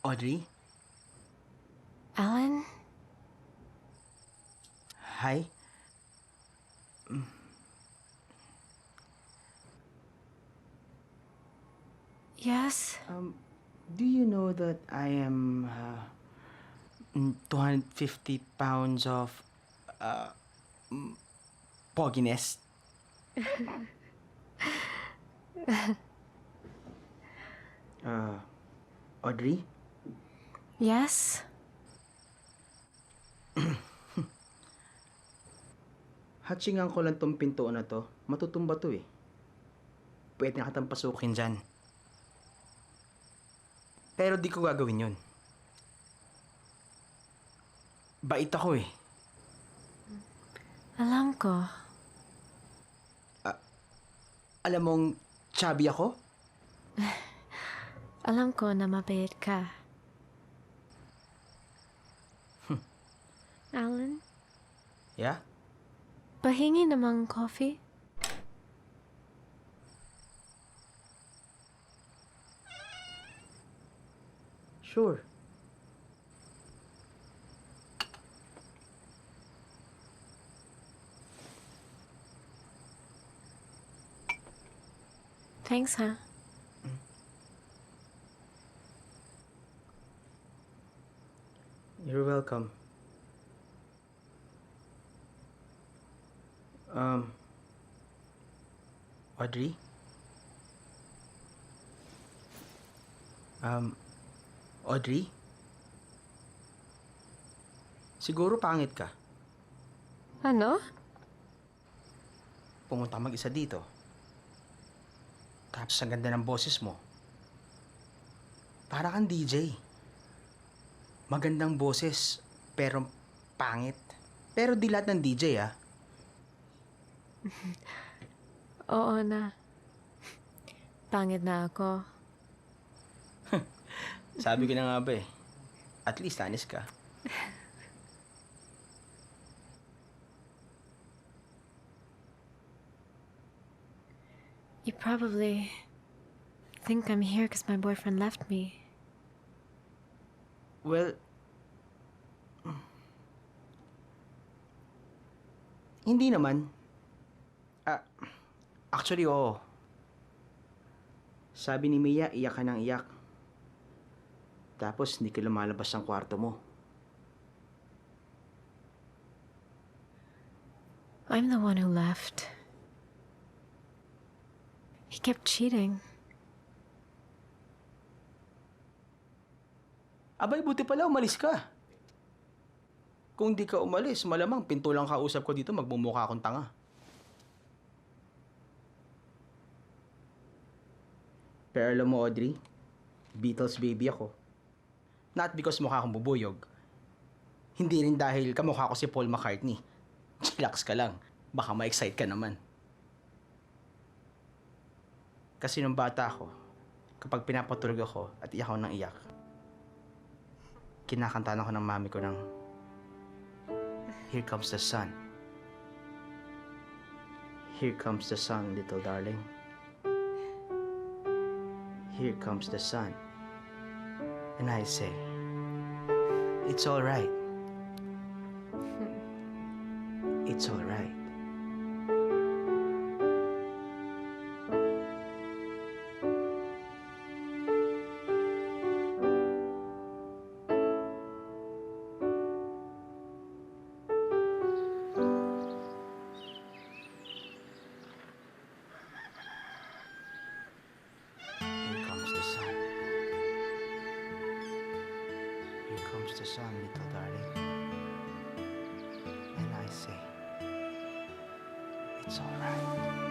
Audrey? Alan? Hi? Yes? Do you know that I am 250 pounds of pogginess? Audrey? Yes? Hatchingan ko lang tong pintuan na to. Matutumba to eh. Pwede na kitang pasukin dyan. Pero di ko gagawin yun. Bait ako eh. Alam ko. Alam mong chubby ako? Alam ko na mabait ka. Alan? Yeah? Pahingi namang coffee? Sure. Thanks, ha? You're welcome. Audrey? Audrey? Siguro pangit ka. Ano? Pumunta ka mag-isa dito. Tapos ang ganda ng boses mo. Para kang DJ. Magandang boses, pero pangit. Pero di lahat ng DJ ah. Oo na. Pangit na ako. Sabi ko na nga ba eh. At least honest ka. You probably think I'm here because my boyfriend left me. Well, hindi naman. Actually, oo. Sabi ni Mia, iyak ka ng iyak. Tapos, hindi ka lumalabas ng kwarto mo. I'm the one who left. He kept cheating. Abay, buti pala umalis ka. Kung di ka umalis, malamang pinto lang kausap ko dito, magmumukha akong tanga. Pero alam mo, Audrey, Beatles baby ako. Not because mukha akong bubuyog. Hindi rin dahil kamukha ko si Paul McCartney. Chillax ka lang. Baka ma-excite ka naman. Kasi nung bata ako, kapag pinapatulog ako at iyak ako ng iyak, kinakantahan ako ng mami ko ng Here comes the sun. Here comes the sun, little darling. Here comes the sun. And I say, it's all right. It's all right. Here comes the sun. Here comes the sun, little darling. And I say, it's all right.